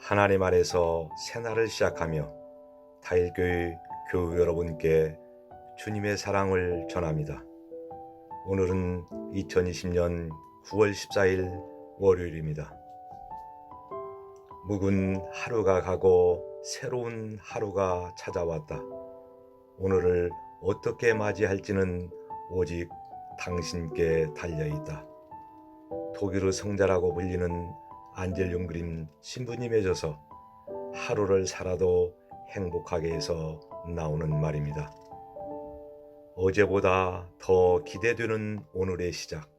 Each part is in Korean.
하나님 안에서 새날을 시작하며 다일교회 교우 여러분께 주님의 사랑을 전합니다. 오늘은 2020년 9월 14일 월요일입니다. 묵은 하루가 가고 새로운 하루가 찾아왔다. 오늘을 어떻게 맞이할지는 오직 당신께 달려있다. 독일의 성자라고 불리는 안젤 융그림 신부님에 져서 하루를 살아도 행복하게 해서 나오는 말입니다. 어제보다 더 기대되는 오늘의 시작,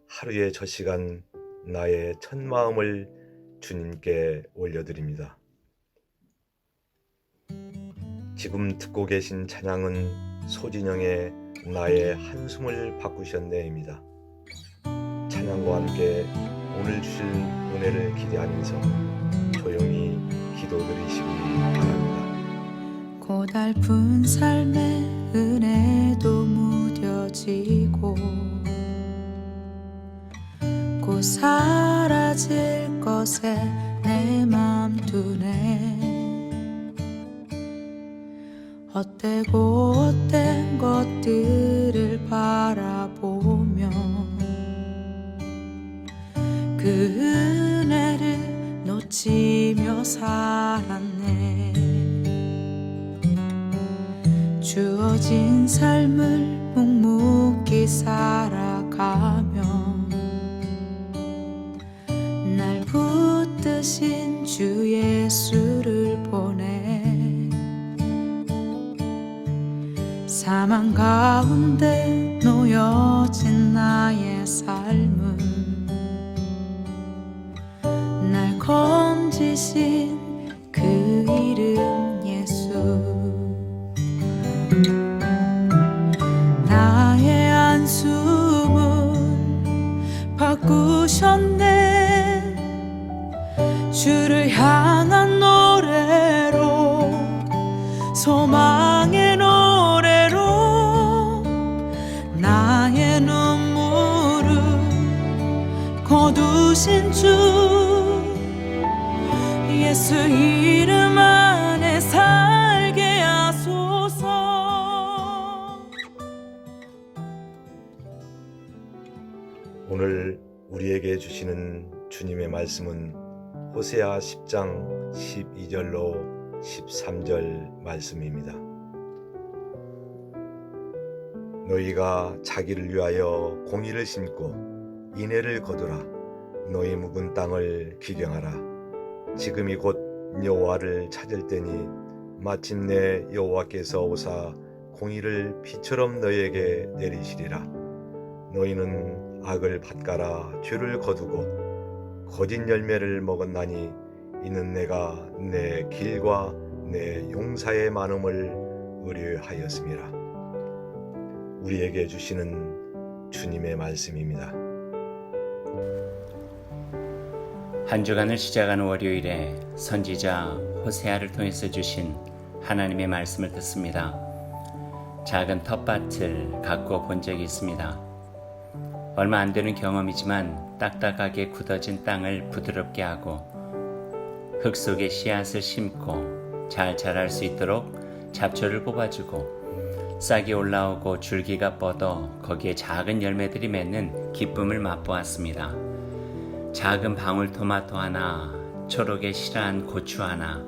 하루의 첫 시간 나의 첫 마음을 주님께 올려드립니다. 지금 듣고 계신 찬양은 소진영의 나의 한숨을 바꾸셨네입니다. 찬양과 함께 오늘 주실 은혜를 기대하면서 조용히 기도드리시기 바랍니다. 고달픈 삶의 은혜도 무뎌지고 곧 사라질 것에 내 맘 두네. 헛되고 헛된 것들을 바라보며 그 은혜를 놓치며 살았네. 주어진 삶을 묵묵히 살아가며 날 붙드신 주 예수를 보내. 사망 가운데 놓여진 나의 삶은 날 건지신 그 이름 예수. 나의 한숨을 바꾸셨네. 주를 향한 노래로, 소망의 노래로 나의 눈물을 거두신 주 예수 이름 안에 살게 하소서. 오늘 우리에게 주시는 주님의 말씀은 호세아 10장 12절로 13절 말씀입니다. 너희가 자기를 위하여 공의를 심고 인애를 거두라. 너희 묵은 땅을 기경하라. 지금이 곧 여호와를 찾을 때니 마침내 여호와께서 오사 공의를 비처럼 너희에게 내리시리라. 너희는 악을 밭가라 죄를 거두고 거짓 열매를 먹었나니 이는 내가 내 길과 내 용사의 많음을 의뢰하였음이라. 우리에게 주시는 주님의 말씀입니다. 한 주간을 시작하는 월요일에 선지자 호세아를 통해서 주신 하나님의 말씀을 듣습니다. 작은 텃밭을 가꾸어 본 적이 있습니다. 얼마 안 되는 경험이지만 딱딱하게 굳어진 땅을 부드럽게 하고 흙 속에 씨앗을 심고 잘 자랄 수 있도록 잡초를 뽑아주고 싹이 올라오고 줄기가 뻗어 거기에 작은 열매들이 맺는 기쁨을 맛보았습니다. 작은 방울토마토 하나, 초록의 실한 고추 하나,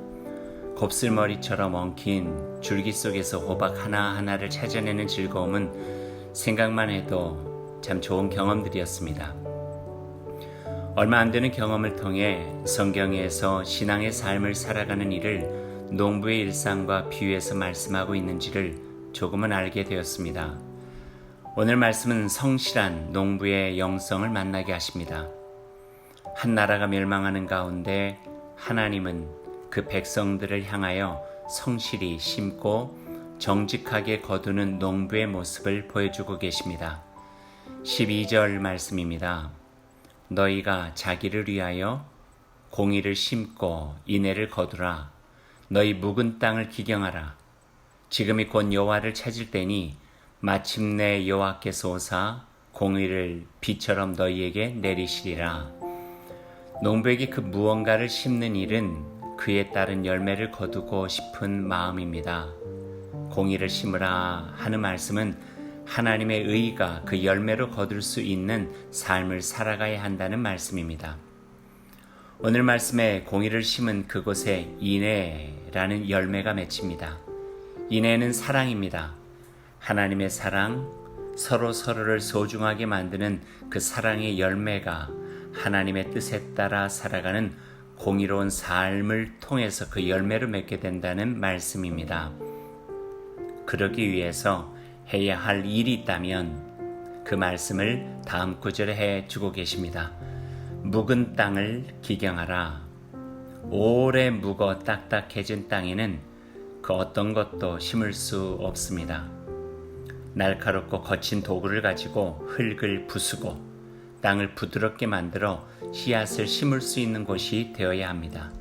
곱슬머리처럼 엉킨 줄기 속에서 호박 하나하나를 찾아내는 즐거움은 생각만 해도 참 좋은 경험들이었습니다. 얼마 안 되는 경험을 통해 성경에서 신앙의 삶을 살아가는 일을 농부의 일상과 비유해서 말씀하고 있는지를 조금은 알게 되었습니다. 오늘 말씀은 성실한 농부의 영성을 만나게 하십니다. 한 나라가 멸망하는 가운데 하나님은 그 백성들을 향하여 성실히 심고 정직하게 거두는 농부의 모습을 보여주고 계십니다. 12절 말씀입니다. 너희가 자기를 위하여 공의를 심고 인애를 거두라. 너희 묵은 땅을 기경하라. 지금이 곧 여호와를 찾을 때니 마침내 여호와께서 오사 공의를 비처럼 너희에게 내리시리라. 농부에게 그 무언가를 심는 일은 그에 따른 열매를 거두고 싶은 마음입니다. 공의를 심으라 하는 말씀은 하나님의 의가 그 열매로 거둘 수 있는 삶을 살아가야 한다는 말씀입니다. 오늘 말씀에 공의를 심은 그곳에 인애라는 열매가 맺힙니다. 인애는 사랑입니다. 하나님의 사랑, 서로를 소중하게 만드는 그 사랑의 열매가 하나님의 뜻에 따라 살아가는 공의로운 삶을 통해서 그 열매를 맺게 된다는 말씀입니다. 그러기 위해서 해야 할 일이 있다면 그 말씀을 다음 구절에 해주고 계십니다. 묵은 땅을 기경하라. 오래 묵어 딱딱해진 땅에는 그 어떤 것도 심을 수 없습니다. 날카롭고 거친 도구를 가지고 흙을 부수고 땅을 부드럽게 만들어 씨앗을 심을 수 있는 곳이 되어야 합니다.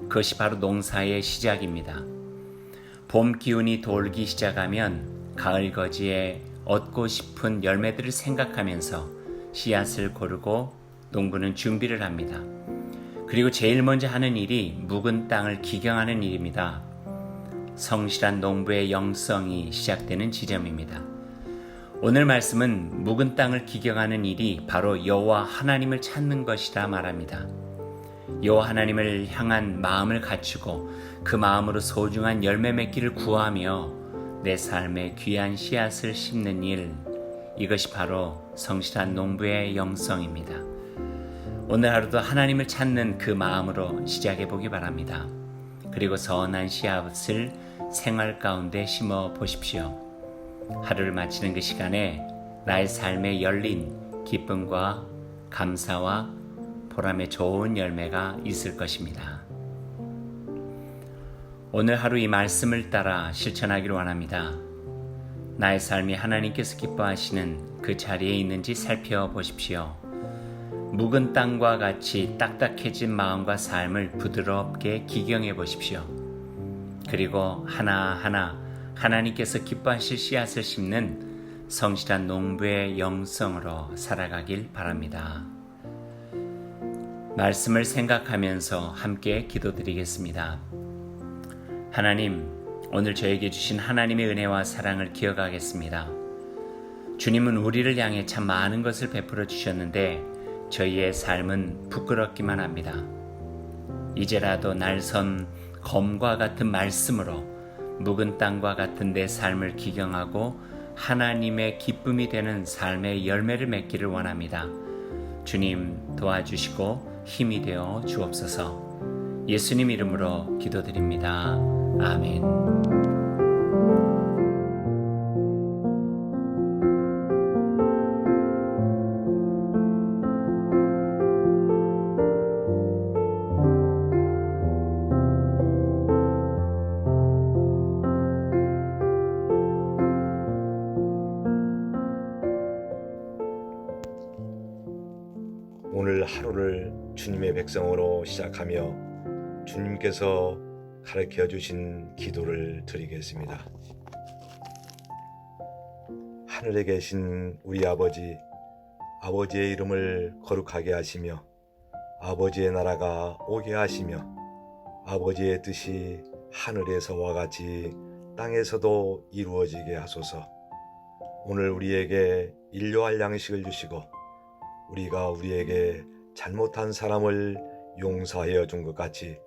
그것이 바로 농사의 시작입니다. 봄 기운이 돌기 시작하면 가을 거지에 얻고 싶은 열매들을 생각하면서 씨앗을 고르고 농부는 준비를 합니다. 그리고 제일 먼저 하는 일이 묵은 땅을 기경하는 일입니다. 성실한 농부의 영성이 시작되는 지점입니다. 오늘 말씀은 묵은 땅을 기경하는 일이 바로 여호와 하나님을 찾는 것이라 말합니다. 여호와 하나님을 향한 마음을 갖추고 그 마음으로 소중한 열매 맺기를 구하며 내 삶에 귀한 씨앗을 심는 일, 이것이 바로 성실한 농부의 영성입니다. 오늘 하루도 하나님을 찾는 그 마음으로 시작해 보기 바랍니다. 그리고 선한 씨앗을 생활 가운데 심어 보십시오. 하루를 마치는 그 시간에 나의 삶에 열린 기쁨과 감사와 보람의 좋은 열매가 있을 것입니다. 오늘 하루 이 말씀을 따라 실천하기를 원합니다. 나의 삶이 하나님께서 기뻐하시는 그 자리에 있는지 살펴보십시오. 묵은 땅과 같이 딱딱해진 마음과 삶을 부드럽게 기경해 보십시오. 그리고 하나하나 하나님께서 기뻐하실 씨앗을 심는 성실한 농부의 영성으로 살아가길 바랍니다. 말씀을 생각하면서 함께 기도드리겠습니다. 하나님, 오늘 저에게 주신 하나님의 은혜와 사랑을 기억하겠습니다. 주님은 우리를 향해 참 많은 것을 베풀어 주셨는데 저희의 삶은 부끄럽기만 합니다. 이제라도 날선 검과 같은 말씀으로 묵은 땅과 같은 내 삶을 기경하고 하나님의 기쁨이 되는 삶의 열매를 맺기를 원합니다. 주님 도와주시고 힘이 되어 주옵소서. 예수님 이름으로 기도드립니다. 아멘. 오늘 하루를 주님의 백성으로 시작하며 주님께서 가르쳐 주신 기도를 드리겠습니다. 하늘에 계신 우리 아버지, 아버지의 이름을 거룩하게 하시며 아버지의 나라가 오게 하시며 아버지의 뜻이 하늘에서와 같이 땅에서도 이루어지게 하소서. 오늘 우리에게 일용할 양식을 주시고 우리가 우리에게 잘못한 사람을 용서하여 준 것 같이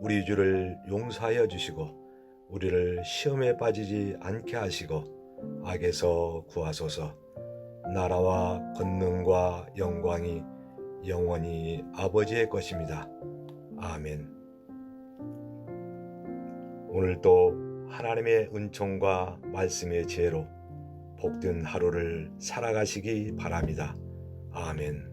우리 주를 용서하여 주시고 우리를 시험에 빠지지 않게 하시고 악에서 구하소서. 나라와 권능과 영광이 영원히 아버지의 것입니다. 아멘. 오늘도 하나님의 은총과 말씀의 지혜로 복된 하루를 살아가시기 바랍니다. 아멘.